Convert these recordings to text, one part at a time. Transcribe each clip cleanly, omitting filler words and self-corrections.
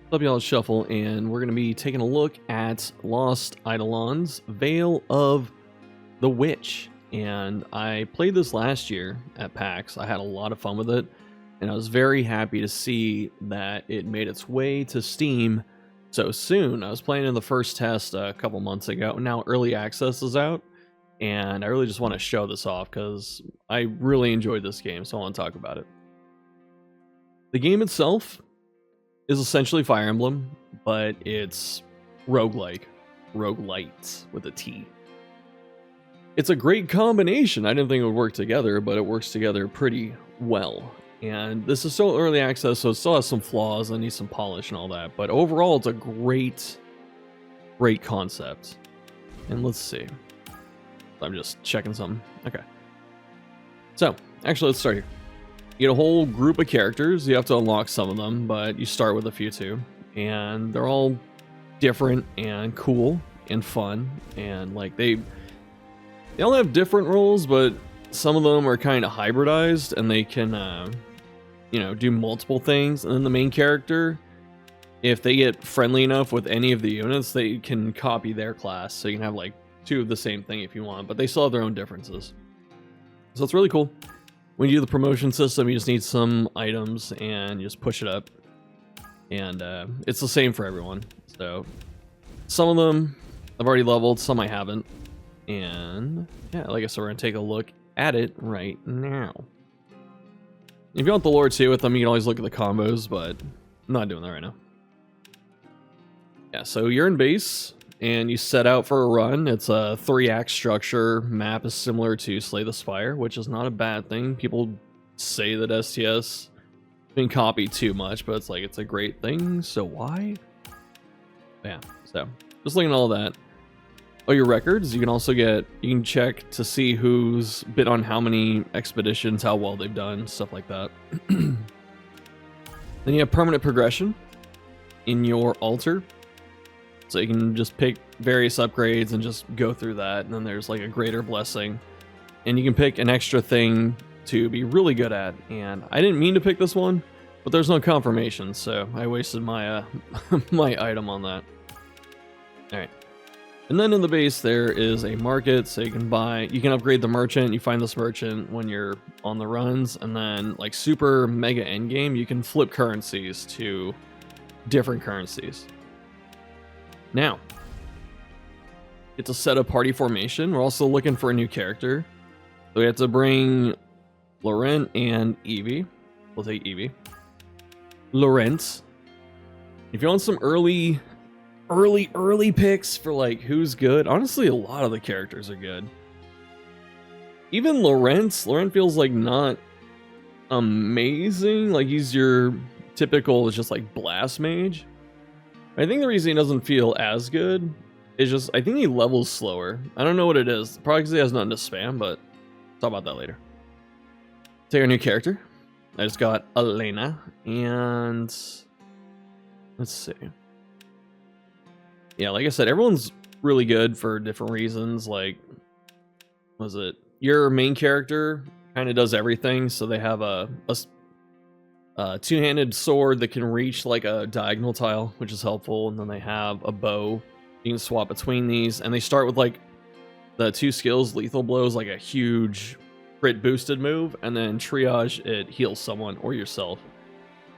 What's up, y'all? It's Shuffle, and we're going to be taking a look at Lost Eidolons, Veil of the Witch. And I played this last year at PAX. I had a lot of fun with it, and I was very happy to see that it made its way to Steam so soon. I was playing in the first test a couple months ago. Now Early Access is out, and I really just want to show this off because I really enjoyed this game, so I want to talk about it. The game itself is essentially Fire Emblem, but it's roguelike. Roguelite with a T. It's a great combination. I didn't think it would work together, but it works together pretty well. And this is still early access, so it still has some flaws and needs some polish and all that. But overall, it's a great concept. And let's see. I'm just checking something. Okay. So, actually, let's start here. You get a whole group of characters. You have to unlock some of them, but you start with a few too. And they're all different and cool and fun. And like they all have different roles, but some of them are kind of hybridized and they can, do multiple things. And then the main character, if they get friendly enough with any of the units, they can copy their class. So you can have like two of the same thing if you want, but they still have their own differences. So it's really cool. When you do the promotion system, you just need some items and you just push it up. And it's the same for everyone. So some of them I've already leveled, some I haven't. And yeah, like I said, we're going to take a look at it right now. If you want the lore too with them, you can always look at the combos, but I'm not doing that right now. Yeah, so you're in base and you set out for a run. It's a 3-act structure. Map is similar to Slay the Spire, which is not a bad thing. People say that STS has been copied too much, but it's like, it's a great thing, so why? Yeah, so just looking at all that. Oh, your records, you can check to see who's been on how many expeditions, how well they've done, stuff like that. Then you have permanent progression in your altar. So you can just pick various upgrades and just go through that. And then there's like a greater blessing. And you can pick an extra thing to be really good at. And I didn't mean to pick this one, but there's no confirmation. So I wasted my my item on that. All right. And then in the base, there is a market. So you can upgrade the merchant. You find this merchant when you're on the runs. And then like super mega endgame, you can flip currencies to different currencies. Now, it's a set of party formation. We're also looking for a new character. So we have to bring Laurent and Evie. We'll take Evie. Laurent. If you want some early picks for like who's good, honestly, a lot of the characters are good. Even Laurent feels like not amazing. Like he's your typical, just like blast mage. I think the reason he doesn't feel as good is just, I think he levels slower. I don't know what it is. Probably because he has nothing to spam, but talk about that later. Take our new character. I just got Elena, and let's see. Yeah, like I said, everyone's really good for different reasons. Like, was it your main character kind of does everything? So they have a two-handed sword that can reach like a diagonal tile, which is helpful. And then they have a bow. You can swap between these, and they start with like the two skills. Lethal blows, like a huge crit boosted move, and then triage, it heals someone or yourself.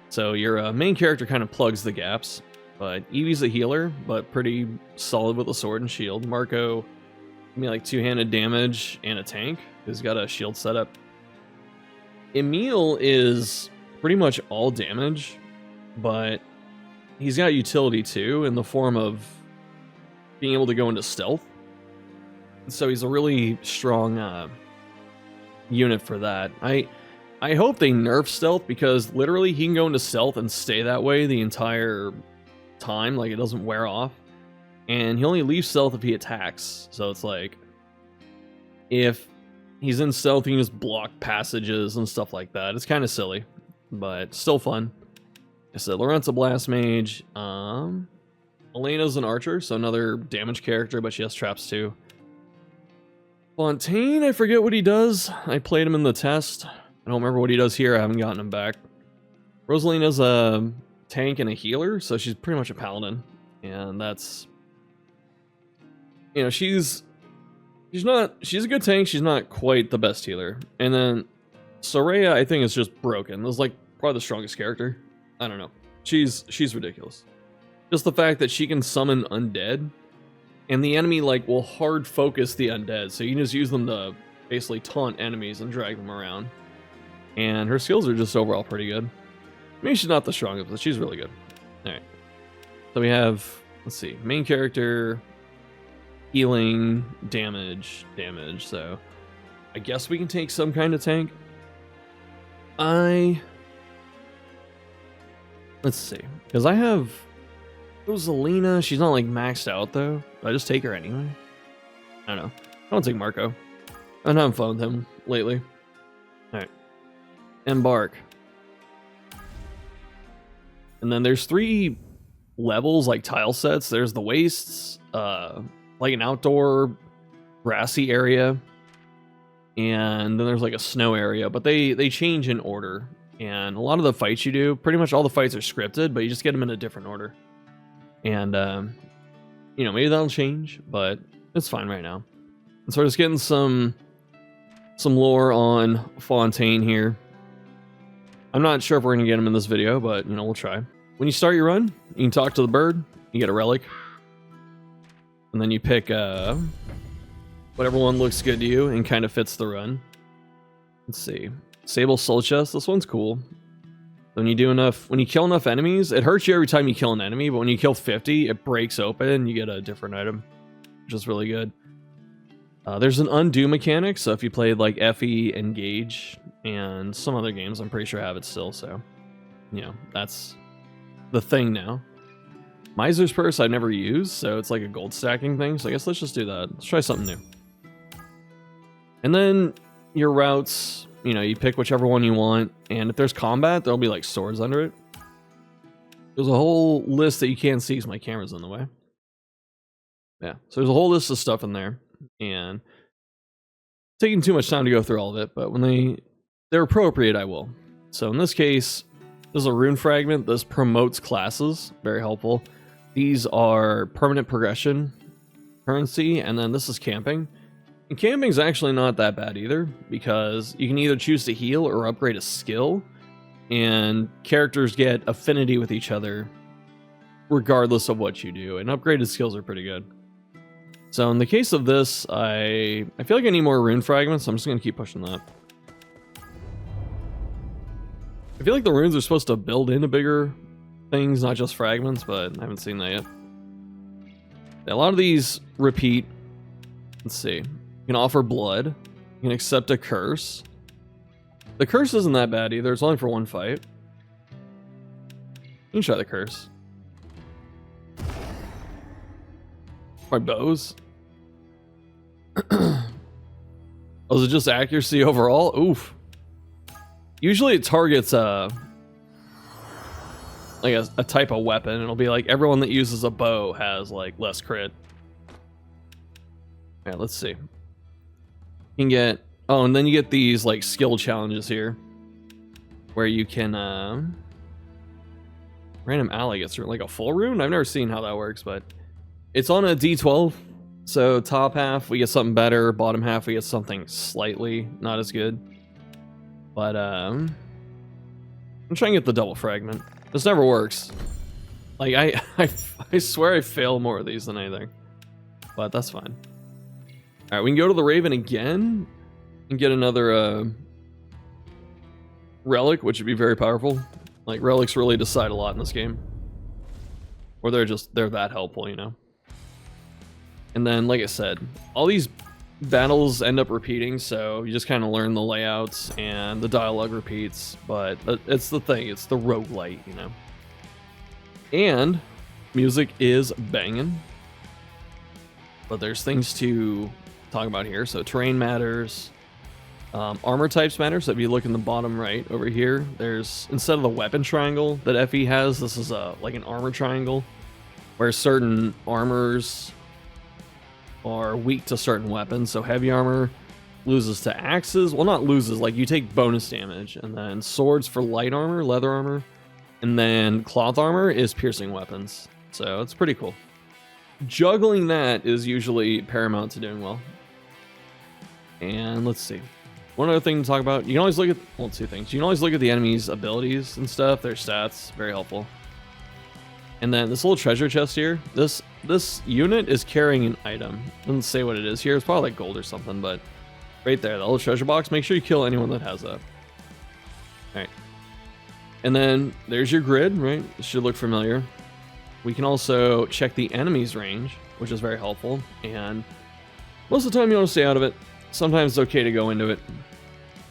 So your main character kind of plugs the gaps. But Evie's a healer, but pretty solid with a sword and shield. Marco, give me like two-handed damage and a tank. He's got a shield setup. Emil is pretty much all damage, but he's got utility too in the form of being able to go into stealth. So he's a really strong unit for that. I hope they nerf stealth, because literally he can go into stealth and stay that way the entire time. Like it doesn't wear off, and he only leaves stealth if he attacks. So it's like if he's in stealth, he can just block passages and stuff like that. It's kind of silly, but still fun. I said Laurent's a blast mage. Elena's an archer, so another damage character, but she has traps too. Fontaine, I forget what he does. I played him in the test. I don't remember what he does here. I haven't gotten him back. Rosalina's a tank and a healer, so she's pretty much a paladin, and that's, you know, she's a good tank. She's not quite the best healer. And then Soraya, I think, is just broken. This is like probably the strongest character. I don't know. She's ridiculous. Just the fact that she can summon undead, and the enemy like will hard focus the undead, so you can just use them to basically taunt enemies and drag them around. And her skills are just overall pretty good. Maybe she's not the strongest, but she's really good. All right. So we have, let's see, main character, healing, damage. So I guess we can take some kind of tank. Let's see, because I have Rosalina. She's not like maxed out though. Do I just take her anyway? I don't know. I don't take Marco. I'm having fun with him lately. All right. Embark. And then there's 3 levels, like tile sets. There's the wastes, like an outdoor grassy area, and then there's like a snow area, but they change in order. And a lot of the fights you do, pretty much all the fights are scripted, but you just get them in a different order. And you know, maybe that'll change, but it's fine right now. And so we're just getting some lore on Fontaine here. I'm not sure if we're gonna get him in this video, but you know, we'll try. When you start your run, you can talk to the bird, you get a relic, and then you pick whatever one looks good to you and kind of fits the run. Let's see. Sable Soul Chest, this one's cool. When you kill enough enemies, it hurts you every time you kill an enemy, but when you kill 50, it breaks open and you get a different item, which is really good. There's an undo mechanic, so if you played like FE, Engage, and some other games, I'm pretty sure I have it still, so, you know, that's the thing now. Miser's Purse I've never used, so it's like a gold stacking thing, so I guess let's just do that. Let's try something new. And then your routes, you know, you pick whichever one you want, and if there's combat, there'll be like swords under it. There's a whole list that you can't see because my camera's in the way. Yeah, so there's a whole list of stuff in there, and taking too much time to go through all of it, but when they're appropriate, I will. So in this case, there's a rune fragment. This promotes classes, very helpful. These are permanent progression currency, and then this is camping. And camping's actually not that bad either, because you can either choose to heal or upgrade a skill, and characters get affinity with each other regardless of what you do, and upgraded skills are pretty good. So in the case of this, I feel like I need more rune fragments, so I'm just going to keep pushing that. I feel like the runes are supposed to build into bigger things, not just fragments, but I haven't seen that yet. A lot of these repeat. Let's see. You can offer blood. You can accept a curse. The curse isn't that bad either. It's only for one fight. You can try the curse. My bows. Oh, is it just accuracy overall? Oof. Usually it targets like a type of weapon. It'll be like everyone that uses a bow has like less crit. Yeah, let's see. You can get, oh, and then you get these like skill challenges here, where you can random ally gets like a full rune. I've never seen how that works, but it's on a D12. So top half we get something better, bottom half we get something slightly not as good. But I'm trying to get the double fragment. This never works. Like I swear I fail more of these than anything, but that's fine. All right, we can go to the Raven again and get another relic, which would be very powerful. Like relics really decide a lot in this game, or they're that helpful, you know. And then, like I said, all these battles end up repeating, so you just kind of learn the layouts and the dialogue repeats, but it's the thing, it's the roguelite, you know. And music is banging, but there's things to talk about here. So terrain matters, armor types matter. So if you look in the bottom right over here, there's, instead of the weapon triangle that FE has, this is like an armor triangle, where certain armors are weak to certain weapons. So heavy armor loses to axes. Well, not loses, like you take bonus damage. And then swords for light armor, leather armor, And then cloth armor is piercing weapons. So it's pretty cool. Juggling that is usually paramount to doing well. And let's see. One other thing to talk about. You can always look at, well, two things. You can always look at the enemy's abilities and stuff, their stats. Very helpful. And then this little treasure chest here. This unit is carrying an item. Doesn't say what it is here. It's probably like gold or something, but right there, the little treasure box. Make sure you kill anyone that has that. All right. And then there's your grid, right? It should look familiar. We can also check the enemy's range, which is very helpful. And most of the time you want to stay out of it. Sometimes it's okay to go into it.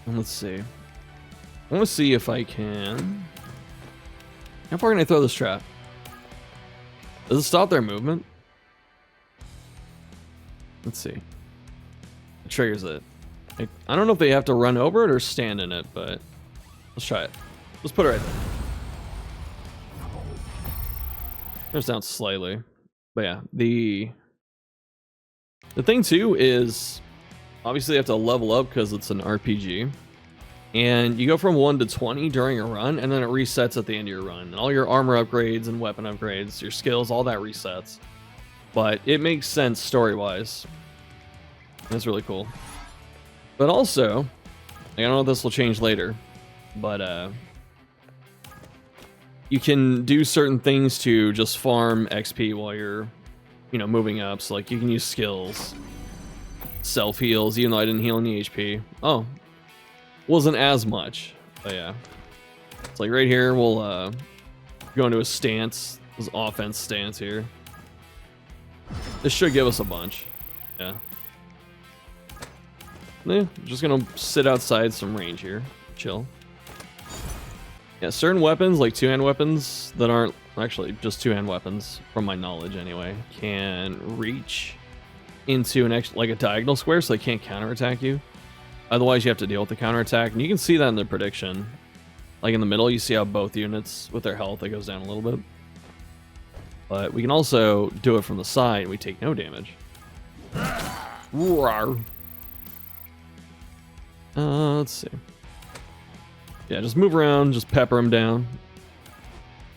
And let's see. I want to see if I can... How far can I throw this trap? Does it stop their movement? Let's see. It triggers it. I don't know if they have to run over it or stand in it, but let's try it. Let's put it right there. There's down slightly. But yeah, the thing too is obviously you have to level up because it's an RPG. And you go from 1 to 20 during a run, and then it resets at the end of your run. And all your armor upgrades and weapon upgrades, your skills, all that resets. But it makes sense story-wise. It's really cool. But also, I don't know if this will change later, but you can do certain things to just farm XP while you're, moving up. So like you can use skills, self-heals, even though I didn't heal any HP. Oh, wasn't as much, but yeah. It's like right here, we'll go into a stance, this offense stance here. This should give us a bunch, yeah. Just gonna sit outside some range here, chill. Yeah, certain weapons, like two-hand weapons that aren't actually just two-hand weapons, from my knowledge anyway, can reach into like a diagonal square, so they can't counterattack you. Otherwise, you have to deal with the counterattack, and you can see that in the prediction. Like in the middle, you see how both units with their health, it goes down a little bit. But we can also do it from the side, we take no damage. Roar. Let's see. Yeah, just move around, just pepper them down.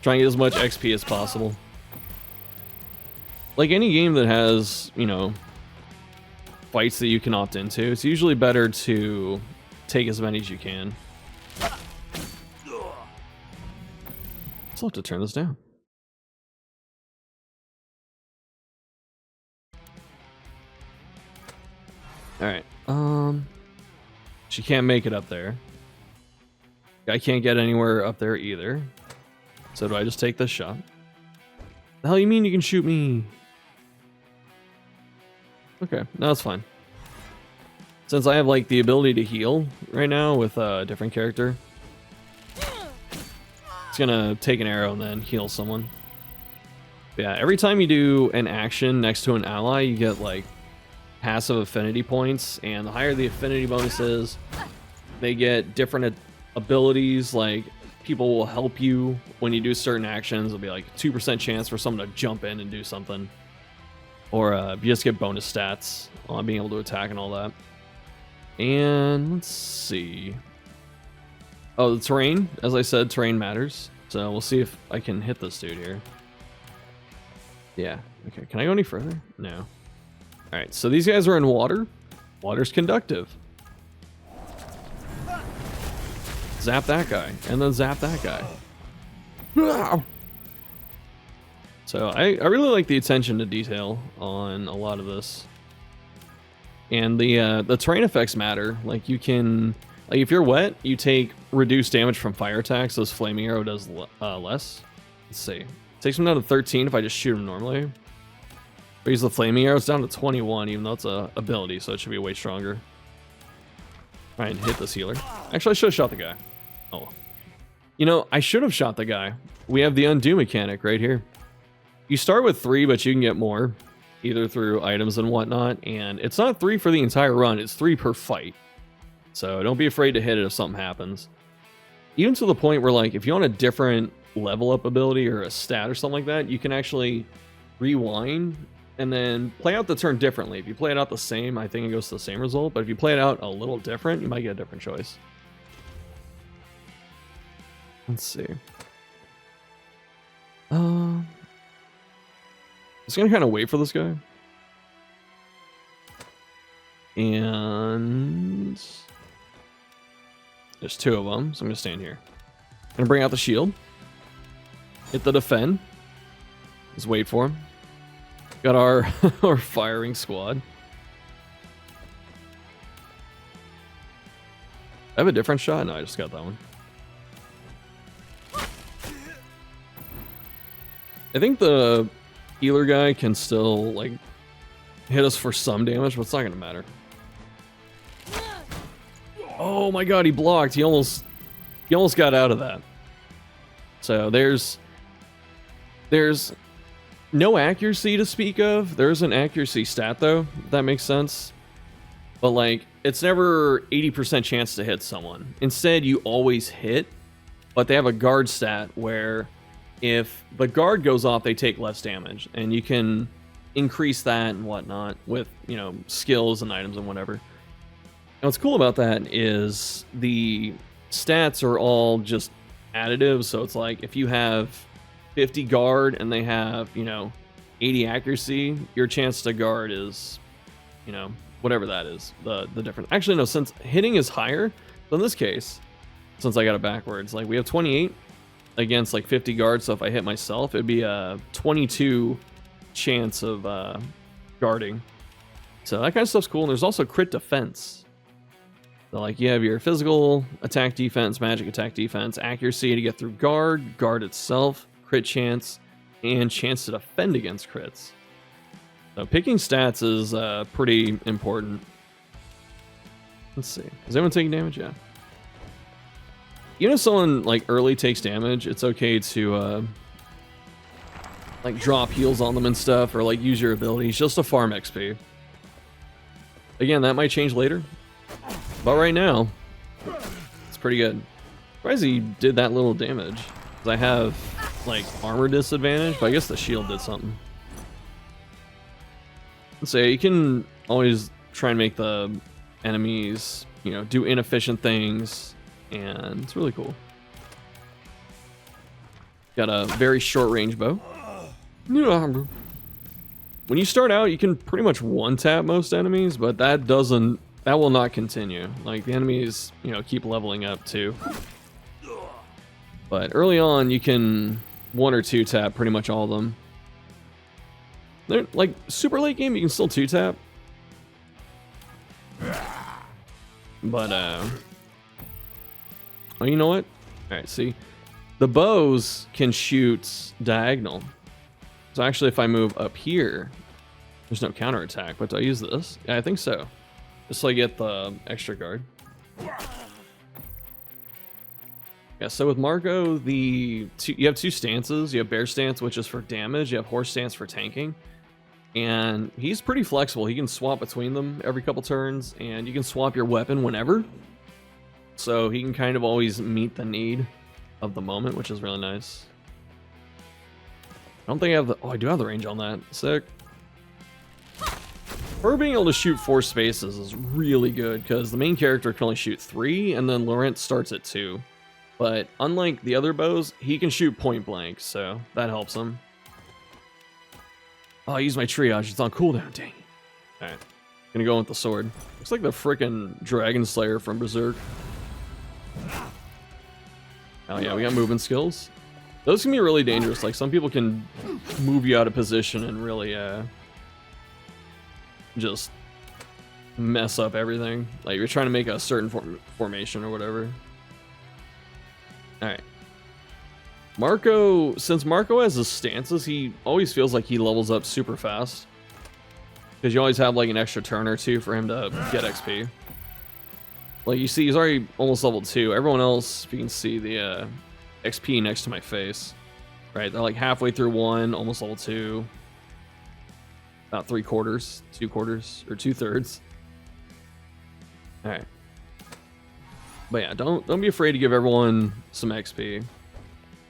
Try and get as much XP as possible. Like any game that has, fights that you can opt into, it's usually better to take as many as you can. Still have to turn this down. Alright, she can't make it up there. I can't get anywhere up there either. So do I just take this shot? The hell you mean you can shoot me? Okay, no, that's fine. Since I have like the ability to heal right now with a different character, it's gonna take an arrow and then heal someone. But yeah, every time you do an action next to an ally, you get like passive affinity points, and the higher the affinity bonus is, they get different abilities. Like people will help you when you do certain actions. It'll be like 2% chance for someone to jump in and do something. Or you just get bonus stats on being able to attack and all that. And let's see. Oh, the terrain. As I said, terrain matters. So we'll see if I can hit this dude here. Yeah. Okay. Can I go any further? No. Alright, so these guys are in water. Water's conductive. Zap that guy. And then zap that guy. So I really like the attention to detail on a lot of this. And the terrain effects matter. Like you can, like if you're wet, you take reduced damage from fire attacks. This flaming arrow does less. Let's see. It takes them down to 13 if I just shoot him normally. If I use the flaming arrow, it's down to 21, even though it's a ability, so it should be way stronger. Try and hit this healer. Actually, I should have shot the guy. Oh. I should have shot the guy. We have the undo mechanic right here. You start with 3, but you can get more, either through items and whatnot, and it's not 3 for the entire run, it's 3 per fight. So don't be afraid to hit it if something happens. Even to the point where, like, if you want a different level up ability or a stat or something like that, you can actually rewind and then play out the turn differently. If you play it out the same, I think it goes to the same result, but if you play it out a little different, you might get a different choice. Let's see. Just gonna kind of wait for this guy. And there's 2 of them, so I'm gonna stand here. I'm gonna bring out the shield. Hit the defend. Just wait for him. Got our our firing squad. I have a different shot? No, I just got that one. I think the healer guy can still, like, hit us for some damage, but it's not gonna matter. Oh my god, he blocked. He almost got out of that. So there's no accuracy to speak of. There's an accuracy stat though, if that makes sense. But like, it's never 80% chance to hit someone. Instead, you always hit, but they have a guard stat where if the guard goes off, they take less damage, and you can increase that and whatnot with, you know, skills and items and whatever. And what's cool about that is the stats are all just additive, so it's like if you have 50 guard and they have, you know, 80 accuracy, your chance to guard is, you know, whatever that is, the difference. Actually, no, since hitting is higher, so in this case, since I got it backwards, like we have 28 against like 50 guards, so if I hit myself, it'd be a 22 chance of guarding. So that kind of stuff's cool, and there's also crit defense. So like you have your physical attack defense, magic attack defense, accuracy to get through guard itself, crit chance, and chance to defend against crits. So picking stats is pretty important. Let's see. Is anyone taking damage? Yeah. Even if someone like early takes damage, it's okay to like drop heals on them and stuff, or like use your abilities just to farm XP. Again, that might change later, but right now, it's pretty good. Surprised he did that little damage. 'Cause I have like armor disadvantage, but I guess the shield did something. Let's say you can always try and make the enemies, you know, do inefficient things, and it's really cool. Got a very short range bow. When you start out, you can pretty much one-tap most enemies, but that will not continue. Like, the enemies, you know, keep leveling up too. But early on, you can 1 or 2 tap pretty much all of them. They're like super late game, you can still 2-tap. But oh, you know what? All right, see, the bows can shoot diagonal. So actually, if I move up here, there's no counterattack. But do I use this? Yeah, I think so. Just so I get the extra guard. Yeah, so with Marco, you have 2 stances. You have bear stance, which is for damage. You have horse stance for tanking. And he's pretty flexible. He can swap between them every couple turns, and you can swap your weapon whenever. So he can kind of always meet the need of the moment, which is really nice. I don't think I have the... Oh, I do have the range on that. Sick. Her being able to shoot 4 spaces is really good, because the main character can only shoot 3, and then Laurent starts at 2. But unlike the other bows, he can shoot point blank, so that helps him. Oh, I used my triage. It's on cooldown. Dang it. Alright. Gonna go with the sword. Looks like the frickin' Dragon Slayer from Berserk. Oh yeah, we got movement skills. Those can be really dangerous. Like, some people can move you out of position and really just mess up everything. Like, you're trying to make a certain formation or whatever. Alright. Marco, since Marco has his stances, he always feels like he levels up super fast. Because you always have like an extra turn or 2 for him to get XP. Like, you see, he's already almost level 2. Everyone else, if you can see the XP next to my face. Right, they're like halfway through 1, almost level 2. About 3/4, 2/4, or 2/3. Alright. But yeah, don't be afraid to give everyone some XP.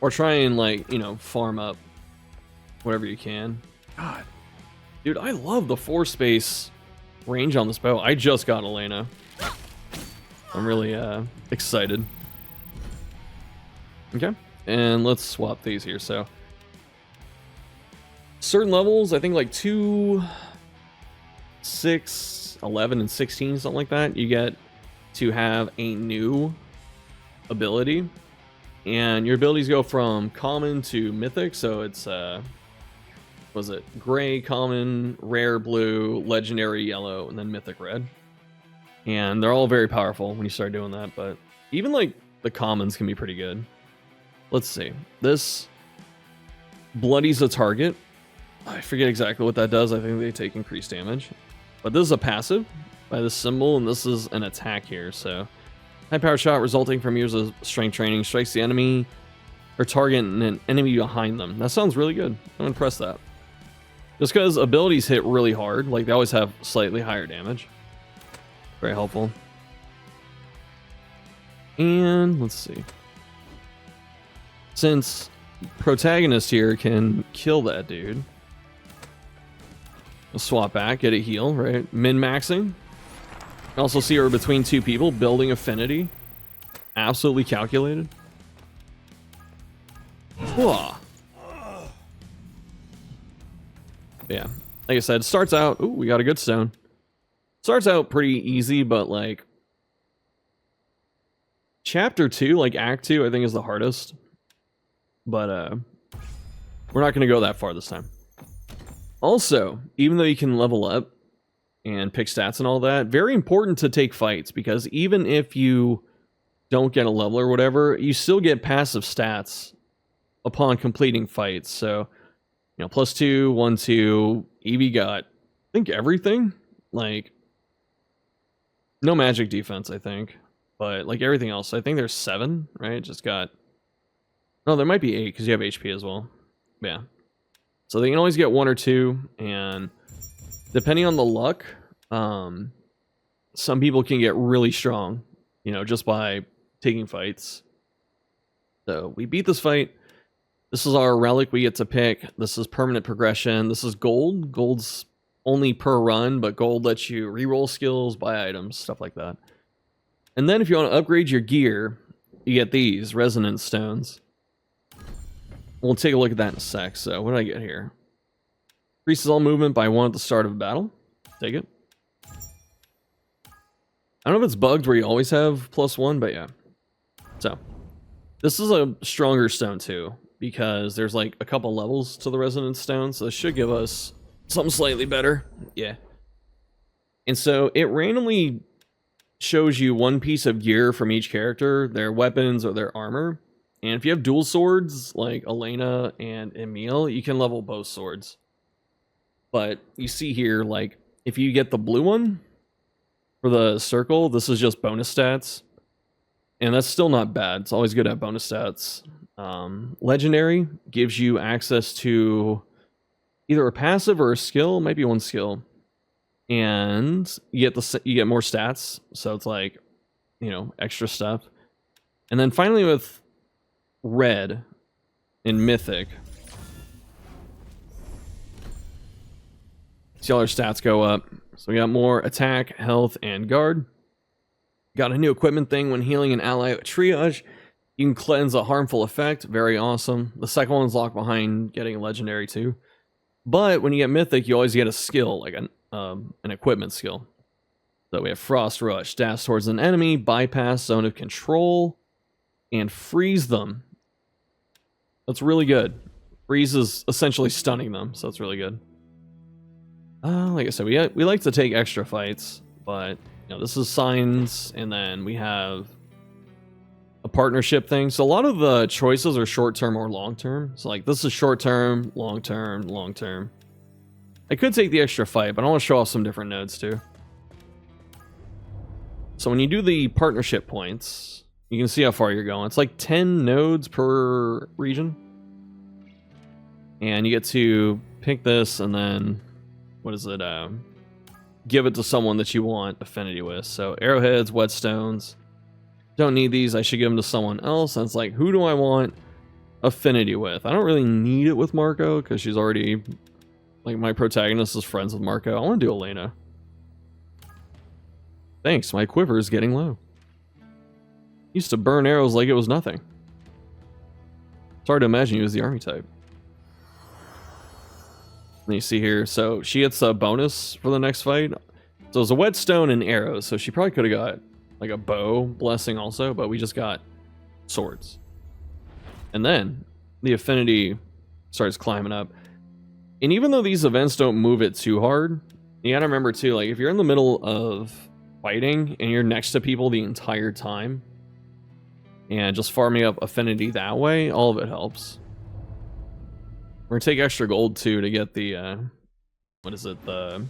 Or try and, like, you know, farm up whatever you can. God. Dude, I love the 4-space range on this bow. I just got Elena. I'm really excited. Okay, and let's swap these here. So certain levels, I think like 2, 6, 11, and 16, something like that, you get to have a new ability. And your abilities go from common to mythic, so it's was it gray, common, rare blue, legendary yellow, and then mythic red. And they're all very powerful when you start doing that, but even like the commons can be pretty good. Let's see. This bloodies a target. I forget exactly what that does. I think they take increased damage. But this is a passive by this symbol, and this is an attack here, so high power shot resulting from years of strength training strikes the enemy or target and an enemy behind them. That sounds really good. I'm impressed that. Just because abilities hit really hard, like they always have slightly higher damage. Very helpful. And let's see. Since protagonist here can kill that dude, we'll swap back, get a heal, right? Min-maxing. Also see her between two people, building affinity. Absolutely calculated. Whoa. Yeah, like I said, it starts out... Ooh, we got a good stone. Starts out pretty easy, but like... Chapter 2, like Act 2, I think is the hardest. But we're not going to go that far this time. Also, even though you can level up and pick stats and all that, very important to take fights, because even if you don't get a level or whatever, you still get passive stats upon completing fights. So, you know, +2, 1, 2, Evie got, I think, everything. Like, no magic defense, I think. But, like, everything else, I think there's 7, right? Just got... No, there might be 8, because you have HP as well. Yeah. So they can always get 1 or 2, and depending on the luck, some people can get really strong, you know, just by taking fights. So we beat this fight. This is our relic we get to pick. This is permanent progression. This is gold. Gold's only per run, but gold lets you reroll skills, buy items, stuff like that. And then if you want to upgrade your gear, you get these resonance stones. We'll take a look at that in a sec. So what did I get here? Increases all movement by 1 at the start of a battle. Take it. I don't know if it's bugged where you always have +1, but yeah. So this is a stronger stone too, because there's like a couple levels to the resonance stone, so this should give us something slightly better. Yeah. And so it randomly shows you one piece of gear from each character, their weapons or their armor. And if you have dual swords, like Elena and Emil, you can level both swords. But you see here, like, if you get the blue one for the circle, this is just bonus stats. And that's still not bad. It's always good to have bonus stats. Legendary gives you access to either a passive or a skill. Might be one skill. And you get more stats. So it's like, you know, extra stuff. And then finally with red in mythic, see all our stats go up. So we got more attack, health, and guard. Got a new equipment thing. When healing an ally with triage, you can cleanse a harmful effect. Very awesome. The second one's locked behind getting a legendary too. But when you get mythic, you always get a skill, like an equipment skill. So we have Frost Rush, dash towards an enemy, bypass zone of control, and freeze them. That's really good. Freeze is essentially stunning them, so it's really good. Like I said, we like to take extra fights, but you know, this is signs, and then we have a partnership thing. So a lot of the choices are short-term or long-term. So like this is short-term, long-term, long-term. I could take the extra fight, but I want to show off some different nodes too. So when you do the partnership points, you can see how far you're going. It's like 10 nodes per region. And you get to pick this and then, what is it? Give it to someone that you want affinity with. So arrowheads, whetstones. Don't need these. I should give them to someone else. And it's like, who do I want affinity with? I don't really need it with Marco because she's already, like, my protagonist is friends with Marco. I want to do Elena. Thanks, my quiver is getting low. Used to burn arrows like it was nothing. It's hard to imagine you as the army type. And you see here, so she gets a bonus for the next fight. So it's a whetstone and arrows, so she probably could have got like a bow blessing also, but we just got swords. And then the affinity starts climbing up. And even though these events don't move it too hard, you gotta remember too, like if you're in the middle of fighting and you're next to people the entire time and just farming up affinity that way, all of it helps. We're gonna take extra gold too to get the what is it, the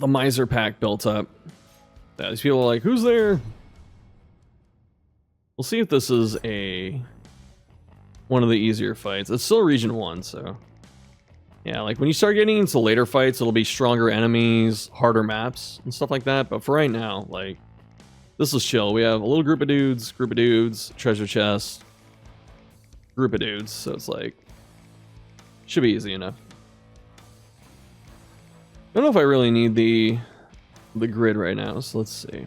miser pack built up. Yeah, these people are like, who's there? We'll see if this is one of the easier fights. It's still region 1, so yeah, like when you start getting into later fights, it'll be stronger enemies, harder maps, and stuff like that. But for right now, like, this is chill. We have a little group of dudes, treasure chest, group of dudes, so it's like, should be easy enough. I don't know if I really need the grid right now, so let's see.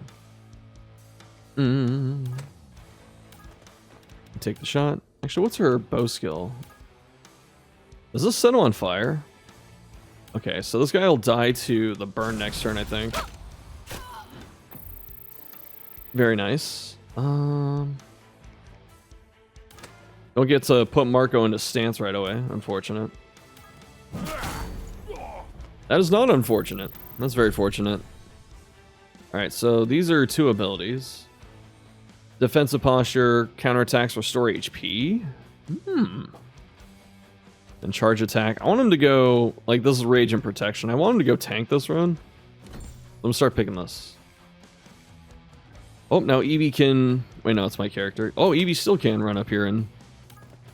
Take the shot. Actually, what's her bow skill? Does this set on fire? Okay, so this guy will die to the burn next turn, I think. Very nice. Don't get to put Marco into stance right away. Unfortunate. That is not unfortunate. That's very fortunate. Alright, so these are 2 abilities. Defensive posture, counterattacks, restore HP. And charge attack. I want him to go, like, this is rage and protection. I want him to go tank this run. Let me start picking this. Oh, now Eevee can... Wait, no, it's my character. Oh, Eevee still can run up here and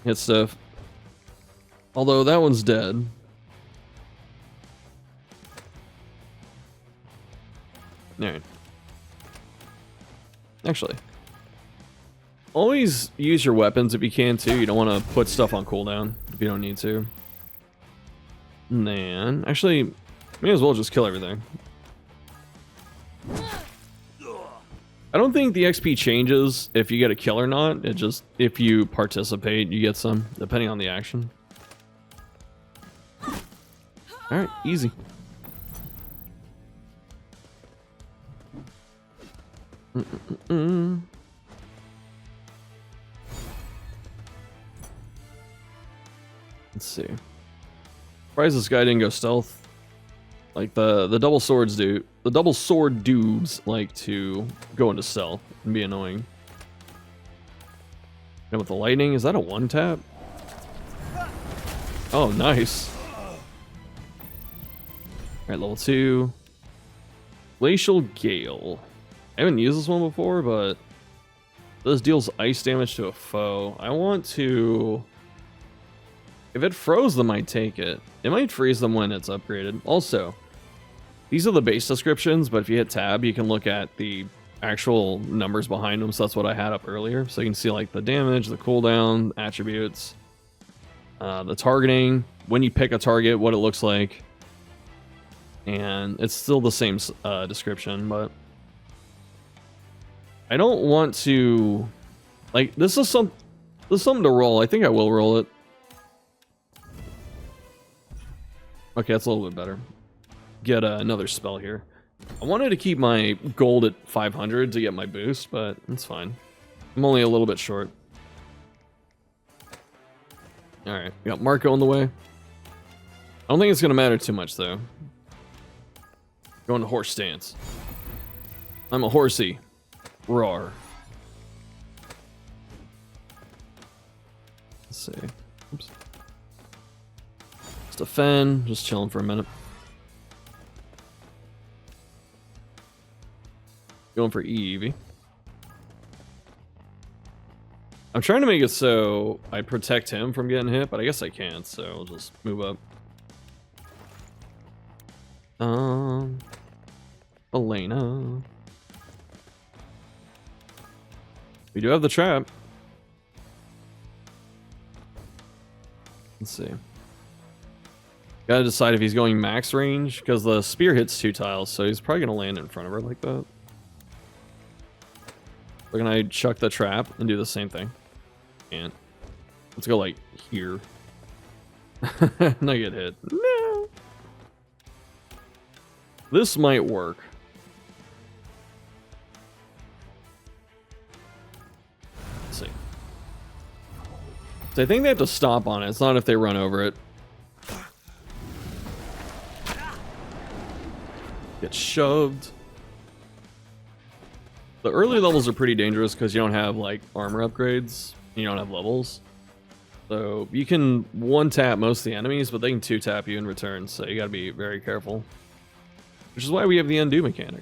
hit stuff. Although that one's dead. Alright. Actually, always use your weapons if you can too. You don't want to put stuff on cooldown if you don't need to. And then, actually, may as well just kill everything. I don't think the XP changes if you get a kill or not. It just, if you participate, you get some, depending on the action. Alright, easy. Let's see. Surprised this guy didn't go stealth. Like the double swords do. The double sword dudes like to go into stealth and be annoying. And with the lightning, is that a one tap? Oh, nice. Alright, level 2. Glacial Gale. I haven't used this one before, but this deals ice damage to a foe. I want to... If it froze them, I'd take it. It might freeze them when it's upgraded. Also, these are the base descriptions, but if you hit tab, you can look at the actual numbers behind them. So that's what I had up earlier. So you can see like the damage, the cooldown, attributes, the targeting, when you pick a target, what it looks like. And it's still the same description, but I don't want to, like, this is something to roll. I think I will roll it. Okay, that's a little bit better. Get another spell here. I wanted to keep my gold at 500 to get my boost, but it's fine. I'm only a little bit short. Alright, we got Marco on the way. I don't think it's going to matter too much, though. Going to horse stance. I'm a horsey. Roar. Let's see. Oops. Just a Fen, just chilling for a minute. Going for Eevee. I'm trying to make it so I protect him from getting hit, but I guess I can't, so I'll just move up. Elena. We do have the trap. Let's see. Gotta decide if he's going max range, because the spear hits 2 tiles, so he's probably gonna land in front of her like that. So can I chuck the trap and do the same thing? Can't. Let's go like here. And I get hit. No. This might work. Let's see. So I think they have to stop on it. It's not if they run over it. Get shoved. The early levels are pretty dangerous because you don't have like armor upgrades. You don't have levels. So you can one-tap most of the enemies, but they can two-tap you in return. So you gotta be very careful. Which is why we have the undo mechanic.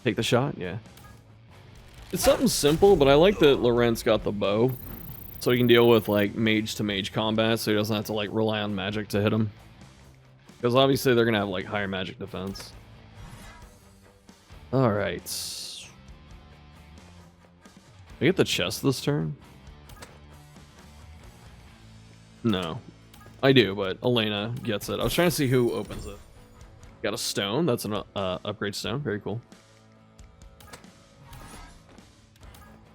Take the shot? Yeah. It's something simple, but I like that Laurent's got the bow. So he can deal with like mage to mage combat, so he doesn't have to like rely on magic to hit him. Because obviously they're gonna have like higher magic defense. Alright. I get the chest this turn? No. I do, but Elena gets it. I was trying to see who opens it. Got a stone. That's an upgrade stone. Very cool.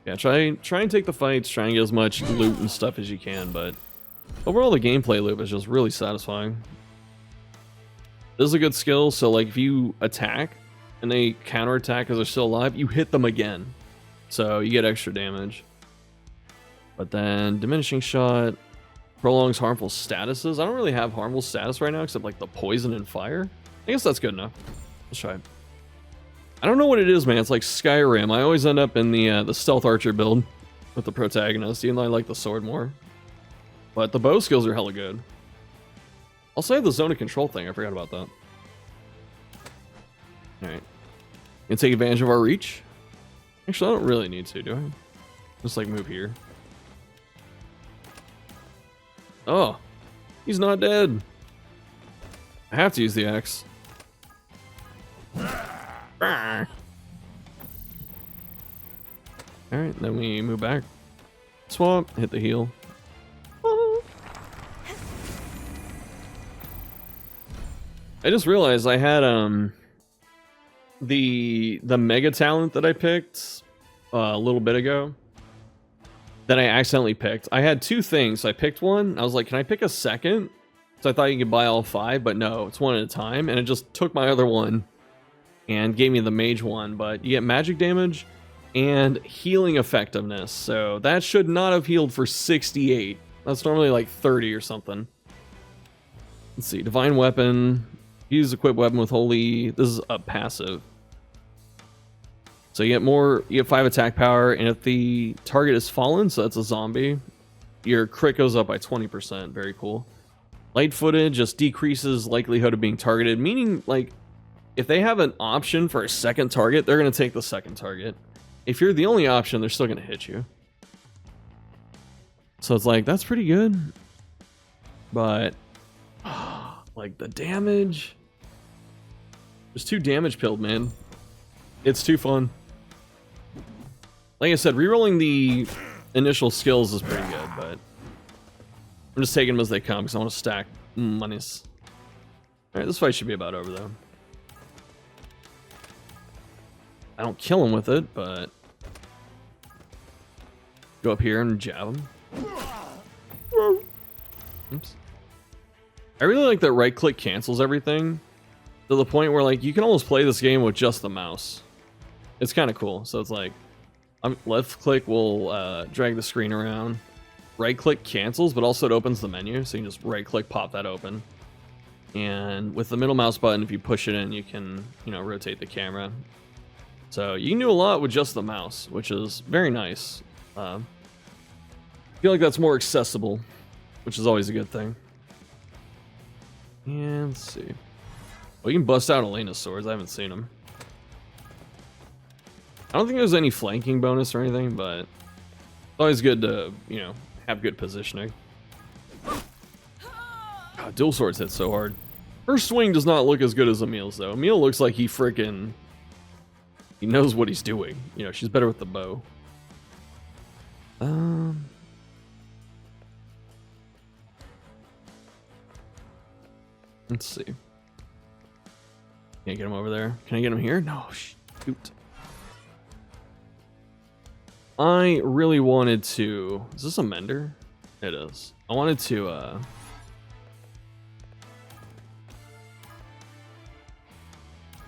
Yeah, try and take the fights. Try and get as much loot and stuff as you can, but overall the gameplay loop is just really satisfying. This is a good skill, so like if you attack and they counterattack because they're still alive, you hit them again. So you get extra damage. But then diminishing shot prolongs harmful statuses. I don't really have harmful status right now except like the poison and fire. I guess that's good enough. Let's try it. I don't know what it is, man. It's like Skyrim. I always end up in the stealth archer build with the protagonist, even though I like the sword more. But the bow skills are hella good. Also, I have the zone of control thing. I forgot about that. Alright. Gonna take advantage of our reach. Actually, I don't really need to, do I? Just like move here. Oh, he's not dead. I have to use the axe. Alright, then we move back. Swap, hit the heal. I just realized I had the mega talent that I picked a little bit ago that I accidentally picked. I had two things. So I picked one. I was like, can I pick a second? So I thought you could buy all 5, but no, it's one at a time. And it just took my other one and gave me the mage one. But you get magic damage and healing effectiveness. So that should not have healed for 68. That's normally like 30 or something. Let's see. Divine weapon. Use equipped weapon with holy. This is a passive. So you get more, you get 5 attack power, and if the target is fallen, so that's a zombie, your crit goes up by 20%. Very cool. Light-footed just decreases likelihood of being targeted, meaning like if they have an option for a second target, they're going to take the second target. If you're the only option, they're still going to hit you. So it's like, that's pretty good. But like the damage, just too damage pilled, man. It's too fun. Like I said, rerolling the initial skills is pretty good, but I'm just taking them as they come because I want to stack monies. Alright, this fight should be about over though. I don't kill him with it, but go up here and jab him. Oops. I really like that right click cancels everything to the point where like you can almost play this game with just the mouse. It's kind of cool. So it's like left click will drag the screen around. Right click cancels, but also it opens the menu, so you can just right click, pop that open. And with the middle mouse button, if you push it in, you can, you know, rotate the camera. So you can do a lot with just the mouse, which is very nice. I feel like that's more accessible, which is always a good thing. And let's see. Well, you can bust out Elena's swords. I haven't seen them. I don't think there's any flanking bonus or anything, but it's always good to, you know, have good positioning. God, dual swords hit so hard. Her swing does not look as good as Emil's, though. Emil looks like he knows what he's doing. You know, she's better with the bow. Let's see. Can't get him over there. Can I get him here? No, shoot. I really wanted to... Is this a mender? It is. I wanted to...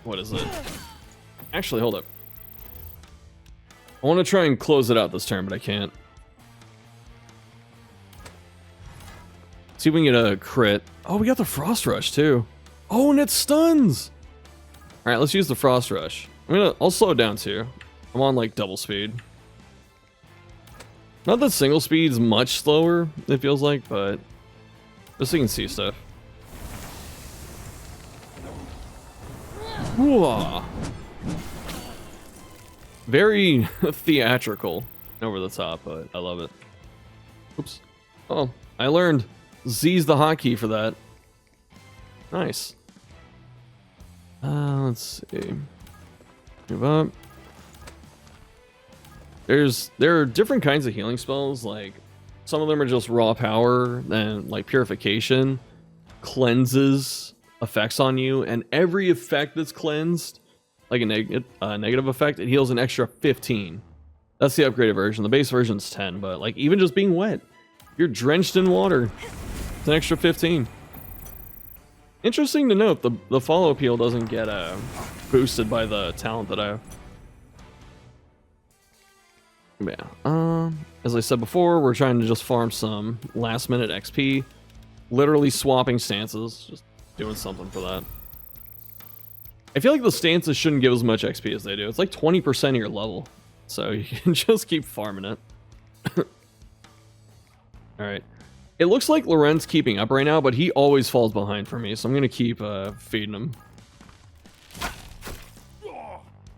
What is it? Actually, hold up. I want to try and close it out this turn, but I can't. See if we can get a crit. Oh, we got the Frost Rush, too. Oh, and it stuns! Alright, let's use the Frost Rush. I'll slow it down, too. I'm on, like, double speed. Not that single speed's much slower, it feels like, but... just so you can see stuff. Whoa. Very theatrical over the top, but I love it. Oops. Oh, I learned Z's the hotkey for that. Nice. Let's see. Move up. There are different kinds of healing spells. Like some of them are just raw power, and like purification cleanses effects on you, and every effect that's cleansed, like a negative effect, it heals an extra 15. That's the upgraded version. The base version's 10, but like even just being wet, you're drenched in water, it's an extra 15. Interesting to note, the follow-up heal doesn't get boosted by the talent that I have. Yeah. As I said before, we're trying to just farm some last-minute XP, literally swapping stances, just doing something for that. I feel like the stances shouldn't give as much XP as they do. It's like 20% of your level, so you can just keep farming it. Alright. It looks like Loren's keeping up right now, but he always falls behind for me, so I'm going to keep feeding him.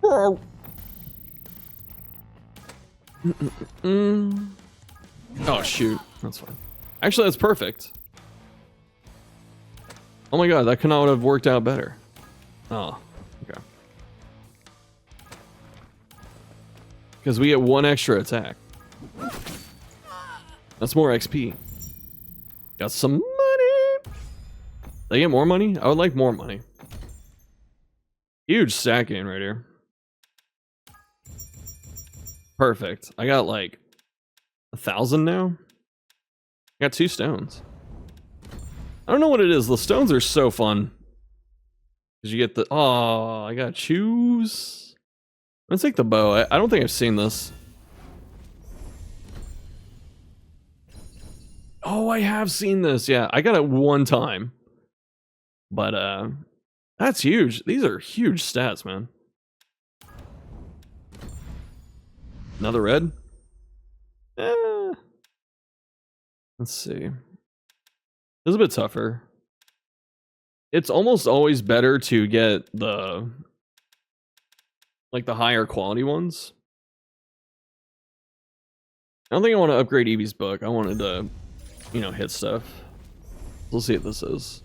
Oh, shoot. That's fine. Actually, that's perfect. Oh my god, that could not have worked out better. Oh, okay. Because we get one extra attack. That's more XP. Got some money. They get more money? I would like more money. Huge stack gain right here. Perfect. I got like 1,000 now. I got 2 stones. I don't know what it is. The stones are so fun. Because you get the... Oh, I gotta choose. Let's take the bow. I don't think I've seen this. Oh, I have seen this. Yeah, I got it one time. But, that's huge. These are huge stats, man. Another red? Let's see. This is a bit tougher. It's almost always better to get the... like, the higher quality ones. I don't think I want to upgrade Evie's book. I wanted to... you know, hit stuff. We'll see what this is.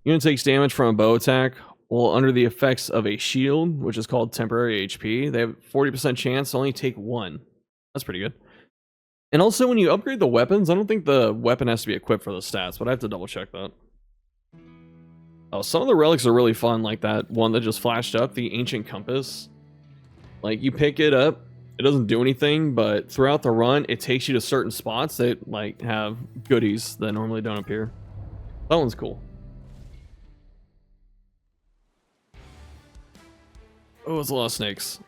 Unit takes damage from a bow attack while under the effects of a shield, which is called temporary HP. They have 40% chance to only take 1. That's pretty good. And also, when you upgrade the weapons, I don't think the weapon has to be equipped for the stats, but I have to double check that. Oh, some of the relics are really fun, like that one that just flashed up, the Ancient Compass. Like, you pick it up, it doesn't do anything, but throughout the run, it takes you to certain spots that, like, have goodies that normally don't appear. That one's cool. Oh, it's a lot of snakes.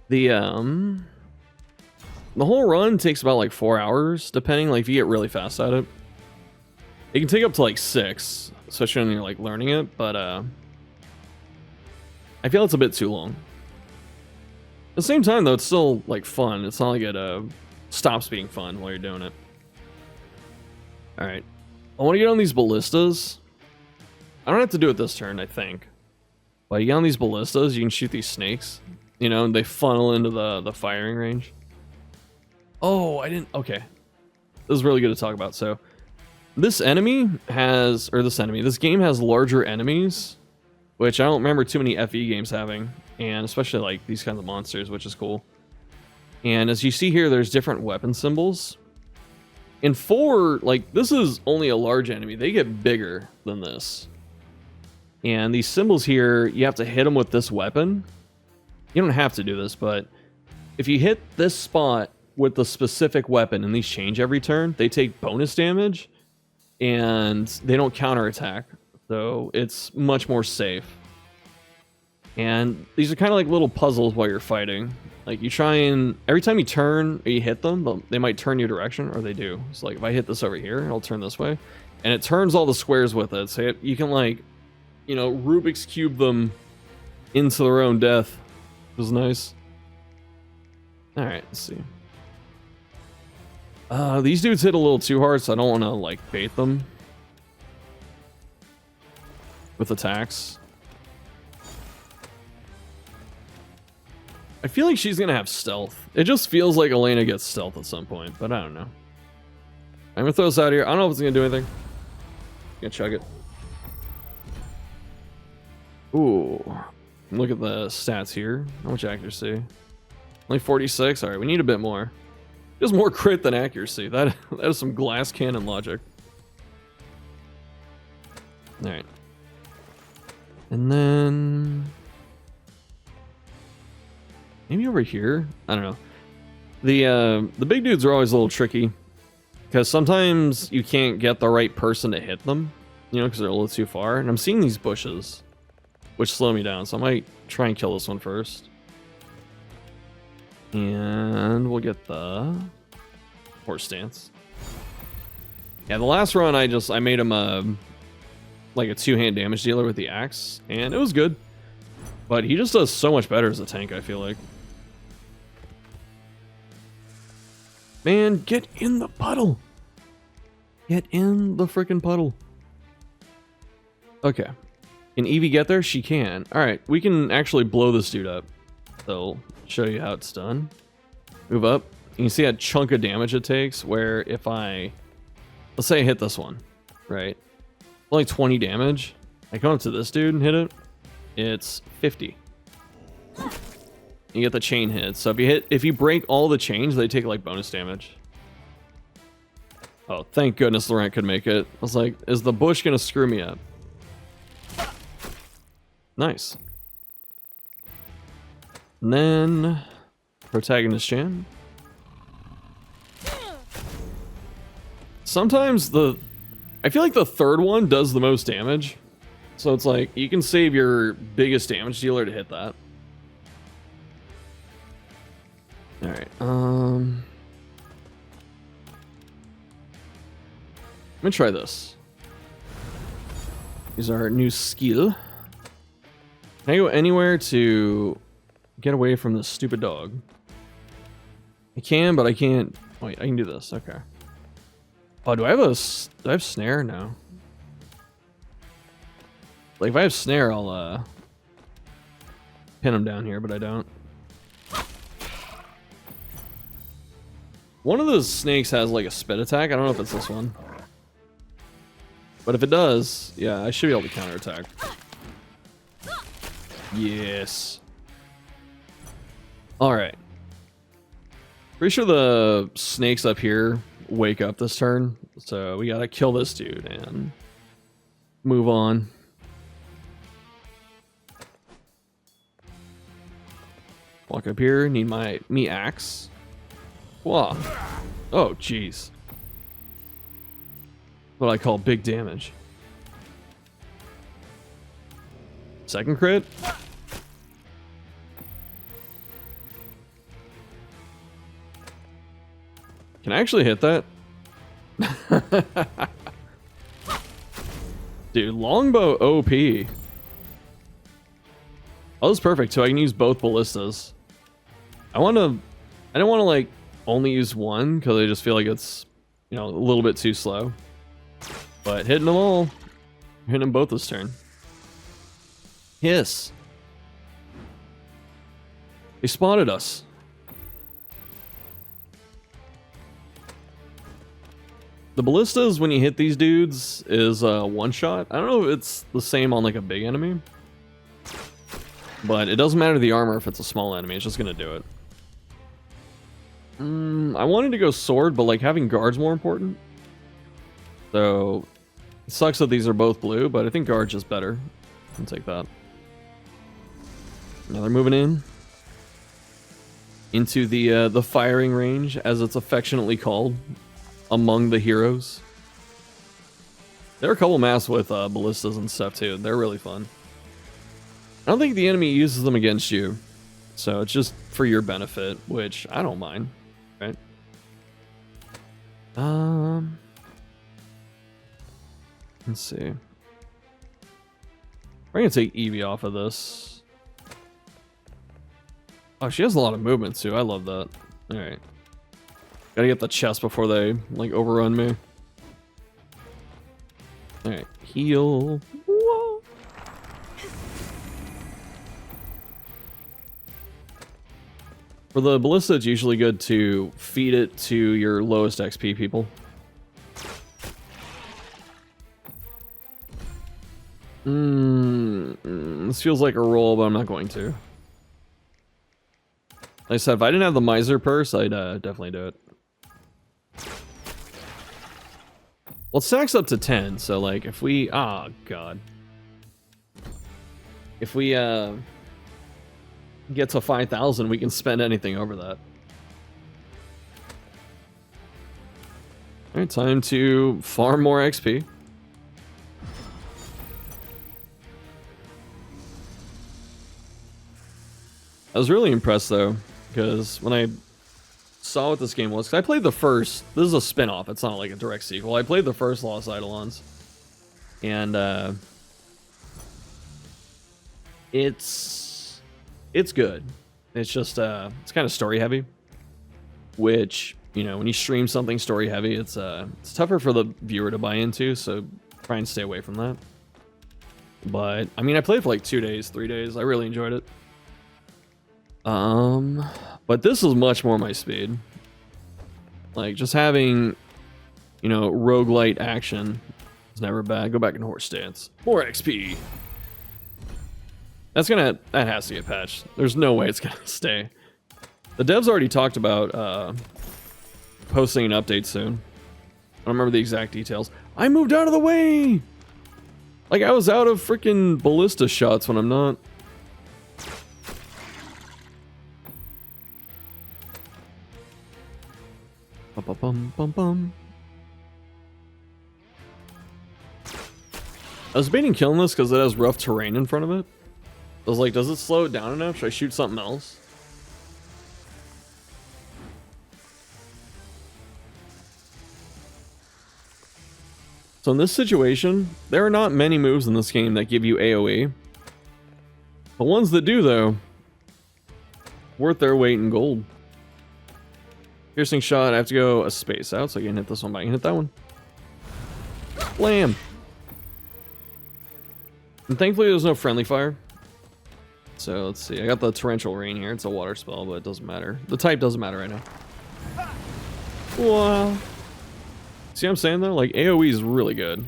The whole run takes about, like, 4 hours, depending, like, if you get really fast at it. It can take up to, like, 6, especially when you're, like, learning it, but, I feel it's a bit too long. At the same time, though, it's still, like, fun. It's not like it stops being fun while you're doing it. Alright. I want to get on these ballistas. I don't have to do it this turn, I think. But you get on these ballistas, you can shoot these snakes. You know, and they funnel into the firing range. Oh, I didn't... Okay. This is really good to talk about. So, this enemy has... Or this game has larger enemies, which I don't remember too many FE games having. And especially, like, these kinds of monsters, which is cool. And as you see here, there's different weapon symbols. In 4, like, this is only a large enemy. They get bigger than this. And these symbols here, you have to hit them with this weapon. You don't have to do this, but if you hit this spot with the specific weapon and these change every turn, they take bonus damage and they don't counterattack. So it's much more safe. And these are kind of like little puzzles while you're fighting. Like you try and every time you turn or you hit them, they might turn your direction, or they do. So like if I hit this over here, it'll turn this way. And it turns all the squares with it. So you can like, you know, Rubik's Cube them into their own death. It was nice. Alright, let's see. These dudes hit a little too hard, so I don't want to like bait them with attacks. I feel like she's gonna have stealth. It just feels like Elena gets stealth at some point, but I don't know. I'm gonna throw this out here. I don't know if it's gonna do anything. Gonna chug it. Ooh. Look at the stats here. How much accuracy? Only 46? Alright, we need a bit more. Just more crit than accuracy. That is some glass cannon logic. Alright. And then... maybe over here? I don't know. The big dudes are always a little tricky. Because sometimes you can't get the right person to hit them. You know, because they're a little too far. And I'm seeing these bushes, which slow me down. So I might try and kill this one first. And we'll get the horse stance. Yeah, the last run I made him like a two-hand damage dealer with the axe, and it was good. But he just does so much better as a tank, I feel like. Man, get in the puddle. Get in the freaking puddle. Okay. Can Evie get there? She can. Alright, we can actually blow this dude up. So, show you how it's done. Move up. You can see a chunk of damage it takes, where if I... let's say I hit this one, right? Only 20 damage. I come up to this dude and hit it. It's 50. You get the chain hit. So if you break all the chains, they take like bonus damage. Oh, thank goodness Laurent could make it. I was like, is the bush gonna screw me up? Nice. And then protagonist Chan. Sometimes I feel like the third one does the most damage. So it's like you can save your biggest damage dealer to hit that. Alright, I'm gonna try this. Is our new skill. Can I go anywhere to get away from this stupid dog? I can, but I can't. Wait, I can do this. Okay. Oh, do I have snare? No. Like if I have snare, I'll pin him down here, but I don't. One of those snakes has like a spit attack. I don't know if it's this one. But if it does, yeah, I should be able to counterattack. Yes. Alright. Pretty sure the snakes up here wake up this turn. So we gotta kill this dude and move on. Walk up here, need me axe. Wow. Oh, jeez. What I call big damage. Second crit? Can I actually hit that? Dude, longbow OP. Oh, this is perfect, so I can use both ballistas. I don't want to like only use one because I just feel like it's, you know, a little bit too slow. But hitting them all, hitting them both this turn. Yes. They spotted us. The ballistas, when you hit these dudes, is one shot. I don't know if it's the same on like a big enemy. But it doesn't matter the armor if it's a small enemy, it's just gonna do it. I wanted to go sword, but like having guard's more important. So it sucks that these are both blue, but I think guard's just better. I'll take that. Now they're moving in. into the firing range, as it's affectionately called, among the heroes. There are a couple maps with ballistas and stuff too. They're really fun. I don't think the enemy uses them against you, so it's just for your benefit, which I don't mind, right? Let's see. We're gonna take Eevee off of this. Oh, she has a lot of movement too. I love that. All right, gotta get the chest before they like overrun me. All right, heal. Whoa. For the ballista, it's usually good to feed it to your lowest XP people. This feels like a roll, but I'm not going to. Like I said, if I didn't have the miser purse, I'd definitely do it. Well, it stacks up to 10, so like if we... Oh, God. If we get to 5,000, we can spend anything over that. Alright, time to farm more XP. I was really impressed though, because when I saw what this game was, because I played the first, this is a spin-off, it's not like a direct sequel. I played the first Lost Eidolons, and it's good. It's just it's kind of story heavy, which, you know, when you stream something story heavy, it's tougher for the viewer to buy into, so try and stay away from that. But I mean, I played for like 2 days, 3 days. I really enjoyed it. But this is much more my speed. Like, just having, you know, roguelite action is never bad. Go back and horse stance. More XP. That has to get patched. There's no way it's gonna stay. The devs already talked about posting an update soon. I don't remember the exact details. I moved out of the way! Like, I was out of freaking ballista shots when I'm not. Bum. I was debating killing this because it has rough terrain in front of it. I was like, does it slow it down enough? Should I shoot something else? So in this situation, there are not many moves in this game that give you AoE. The ones that do, though, worth their weight in gold. Piercing shot, I have to go a space out so I can hit this one, but I can hit that one. Blam! And thankfully there's no friendly fire. So let's see, I got the torrential rain here. It's a water spell, but it doesn't matter. The type doesn't matter right now. Wow. See what I'm saying though? Like, AoE is really good.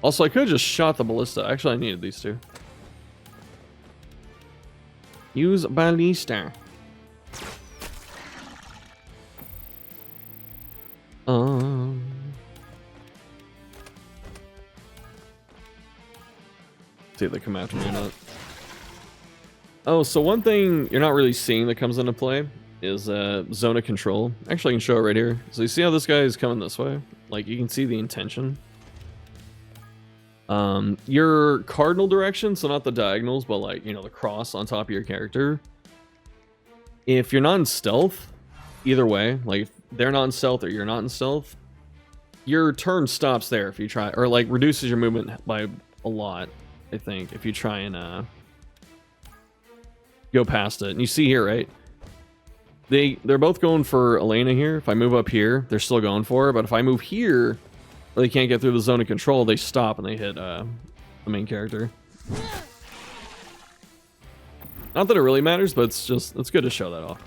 Also, I could have just shot the ballista. Actually, I needed these two. Use ballista. See if they come after me or not. Oh, so one thing you're not really seeing that comes into play is zone of control. Actually, I can show it right here. So you see how this guy is coming this way? Like, you can see the intention. Your cardinal direction, so not the diagonals, but like, you know, the cross on top of your character. If you're not in stealth, either way, like if they're not in stealth or you're not in stealth, your turn stops there if you try, or like reduces your movement by a lot, I think, if you try and go past it. And you see here, right? They're both going for Elena here. If I move up here, they're still going for her. But if I move here, they can't get through the zone of control, they stop and they hit the main character. Not that it really matters, but it's good to show that off.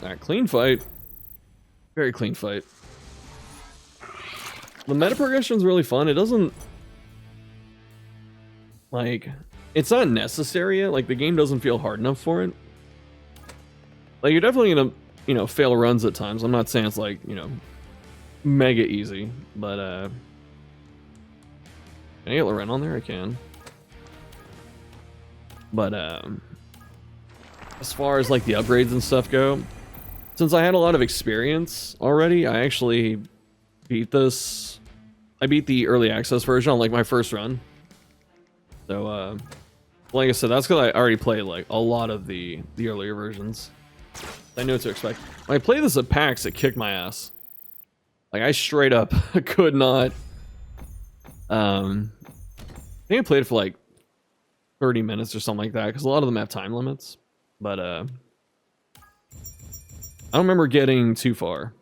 Alright, clean fight. Very clean fight. The meta progression is really fun. It doesn't... like... it's not necessary yet. Like, the game doesn't feel hard enough for it. Like, you're definitely gonna, you know, fail runs at times. I'm not saying it's like, you know, mega easy, but can I get Loren on there? I can. But as far as like the upgrades and stuff go, since I had a lot of experience already, I actually beat this. I beat the early access version on like my first run. So, like I said, that's because I already played like a lot of the earlier versions. I knew what to expect. When I played this at PAX, it kicked my ass. Like I straight up could not. I think I played it for like 30 minutes or something like that, because a lot of them have time limits. But I don't remember getting too far.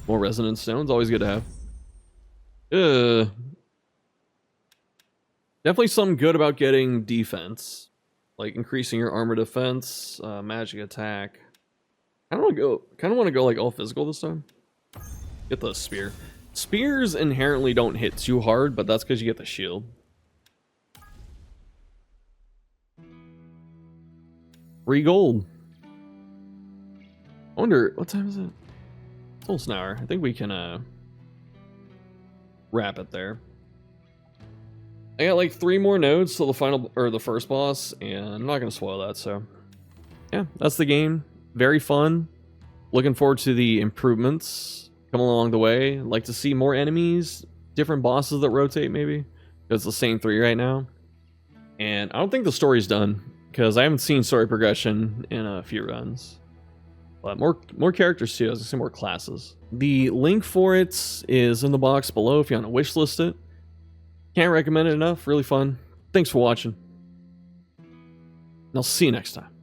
More resonance stones, always good to have. Definitely something good about getting defense, like increasing your armor defense, magic attack. I don't kind of want to go like all physical this time. Get the spear. Spears inherently don't hit too hard, but that's because you get the shield. Free gold. I wonder, what time is it? It's almost an hour. I think we can wrap it there. I got like 3 more nodes till the final, or the first boss, and I'm not going to spoil that, so. Yeah, that's the game. Very fun. Looking forward to the improvements coming along the way. I'd like to see more enemies, different bosses that rotate maybe. It's the same 3 right now. And I don't think the story's done, because I haven't seen story progression in a few runs. But more characters too, as I say, more classes. The link for it is in the box below if you want to wishlist it. Can't recommend it enough. Really fun. Thanks for watching. And I'll see you next time.